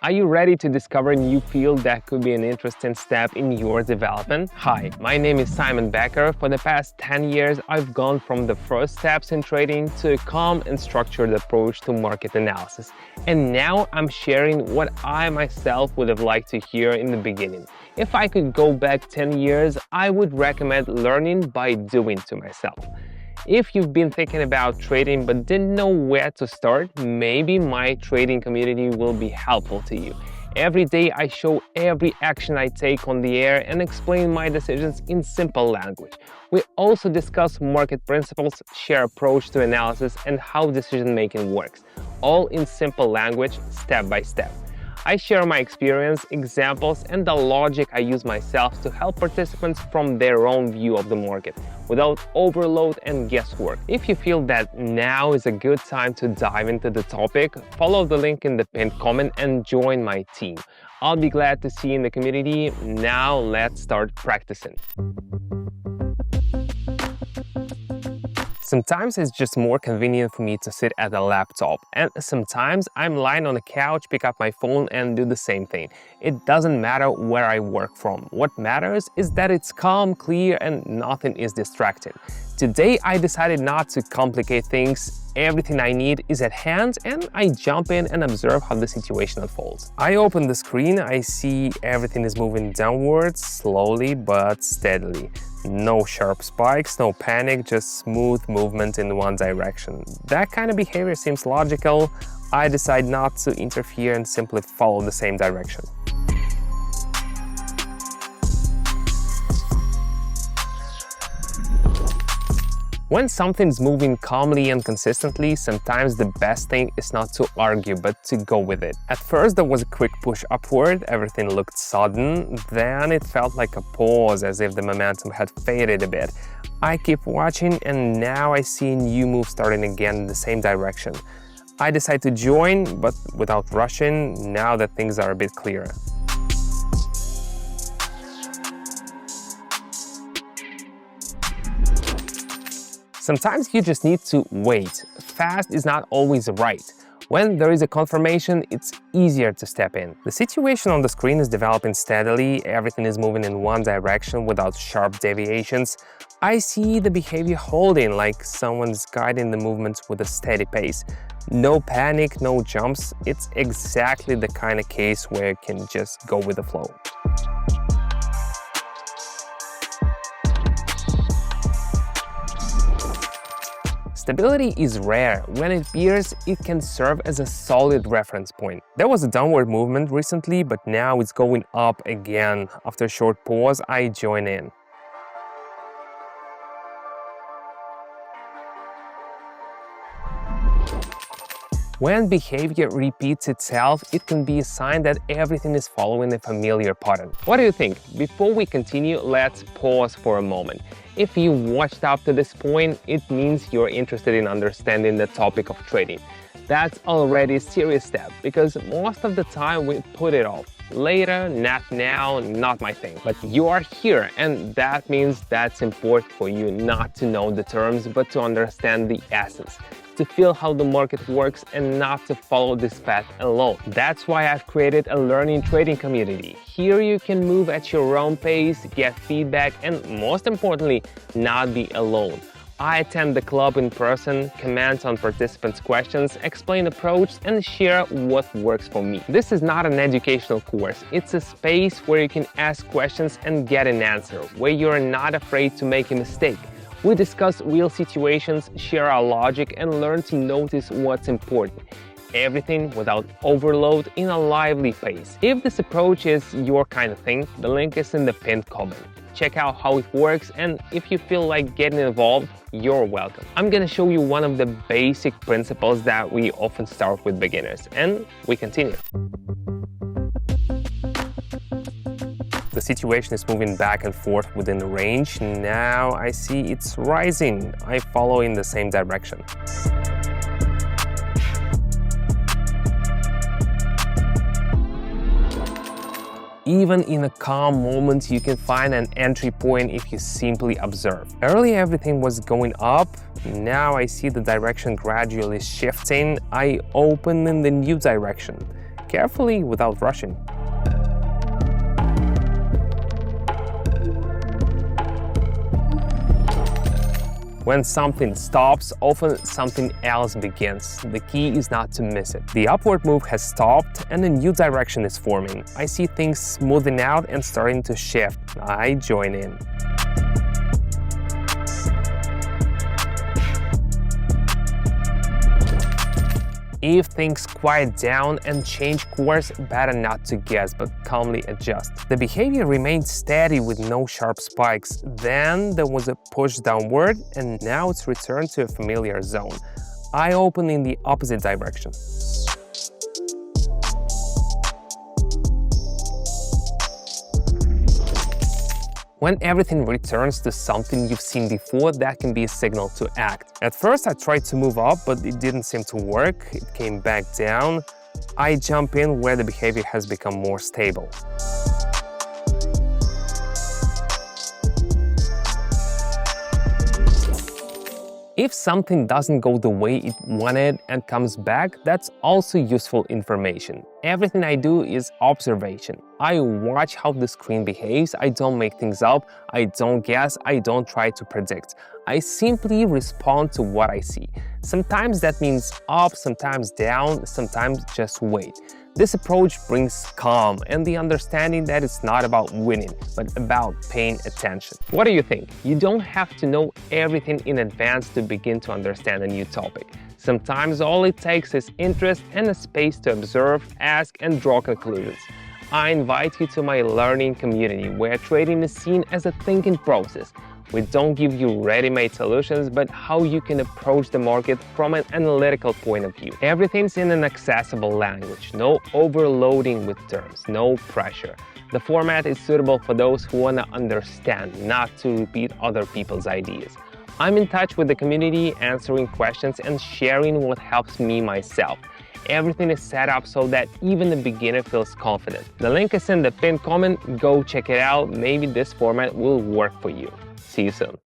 Are you ready to discover a new field that could be an interesting step in your development? Hi, my name is Simon Becker. For the past 10 years, I've gone from the first steps in trading to a calm and structured approach to market analysis. And now I'm sharing what I myself would have liked to hear in the beginning. If I could go back 10 years, I would recommend learning by doing to myself. If you've been thinking about trading but didn't know where to start, maybe my trading community will be helpful to you. Every day I show every action I take on the air and explain my decisions in simple language. We also discuss market principles, share approach to analysis, and how decision making works, all in simple language, step by step. I share my experience, examples, and the logic I use myself to help participants from their own view of the market, without overload and guesswork. If you feel that now is a good time to dive into the topic, follow the link in the pinned comment and join my team. I'll be glad to see you in the community. Now let's start practicing. Sometimes it's just more convenient for me to sit at a laptop, and sometimes I'm lying on the couch, pick up my phone and do the same thing. It doesn't matter where I work from. What matters is that it's calm, clear, and nothing is distracting. Today I decided not to complicate things. Everything I need is at hand, and I jump in and observe how the situation unfolds. I open the screen, I see everything is moving downwards, slowly but steadily. No sharp spikes, no panic, just smooth movement in one direction. That kind of behavior seems logical. I decide not to interfere and simply follow the same direction. When something's moving calmly and consistently, sometimes the best thing is not to argue, but to go with it. At first there was a quick push upward, everything looked sudden, then it felt like a pause, as if the momentum had faded a bit. I keep watching, and now I see a new move starting again in the same direction. I decide to join, but without rushing, now that things are a bit clearer. Sometimes you just need to wait. Fast is not always right. When there is a confirmation, it's easier to step in. The situation on the screen is developing steadily, everything is moving in one direction without sharp deviations. I see the behavior holding, like someone's guiding the movements with a steady pace. No panic, no jumps. It's exactly the kind of case where you can just go with the flow. Stability is rare. When it appears, it can serve as a solid reference point. There was a downward movement recently, but now it's going up again. After a short pause, I join in. When behavior repeats itself, it can be a sign that everything is following a familiar pattern. What do you think? Before we continue, let's pause for a moment. If you watched up to this point, it means you're interested in understanding the topic of trading. That's already a serious step, because most of the time we put it off. Later, not now, not my thing. But you are here, and that means that's important for you not to know the terms, but to understand the essence, to feel how the market works and not to follow this path alone. That's why I've created a learning trading community. Here you can move at your own pace, get feedback, and most importantly, not be alone. I attend the club in person, comment on participants' questions, explain approach, and share what works for me. This is not an educational course. It's a space where you can ask questions and get an answer, where you're not afraid to make a mistake. We discuss real situations, share our logic, and learn to notice what's important. Everything without overload, in a lively pace. If this approach is your kind of thing, the link is in the pinned comment. Check out how it works, and if you feel like getting involved, you're welcome. I'm gonna show you one of the basic principles that we often start with beginners, and we continue. The situation is moving back and forth within the range. Now I see it's rising. I follow in the same direction. Even in a calm moment, you can find an entry point if you simply observe. Earlier, everything was going up. Now I see the direction gradually shifting. I open in the new direction. carefully without rushing. When something stops, often something else begins. The key is not to miss it. The upward move has stopped and a new direction is forming. I see things smoothing out and starting to shift. I join in. If things quiet down and change course, better not to guess, but calmly adjust. The behavior remained steady with no sharp spikes. Then there was a push downward, and now it's returned to a familiar zone. I open in the opposite direction. When everything returns to something you've seen before, that can be a signal to act. At first, I tried to move up, but it didn't seem to work. It came back down. I jump in where the behavior has become more stable. If something doesn't go the way it wanted and comes back, that's also useful information. Everything I do is observation. I watch how the screen behaves, I don't make things up, I don't guess, I don't try to predict. I simply respond to what I see. Sometimes that means up, sometimes down, sometimes just wait. This approach brings calm and the understanding that it's not about winning, but about paying attention. What do you think? You don't have to know everything in advance to begin to understand a new topic. Sometimes all it takes is interest and a space to observe, ask, and draw conclusions. I invite you to my learning community where trading is seen as a thinking process. We don't give you ready-made solutions, but how you can approach the market from an analytical point of view. Everything's in an accessible language, no overloading with terms, no pressure. The format is suitable for those who want to understand, not to repeat other people's ideas. I'm in touch with the community, answering questions and sharing what helps me myself. Everything is set up so that even the beginner feels confident. The link is in the pinned comment. Go check it out. Maybe this format will work for you. See you soon.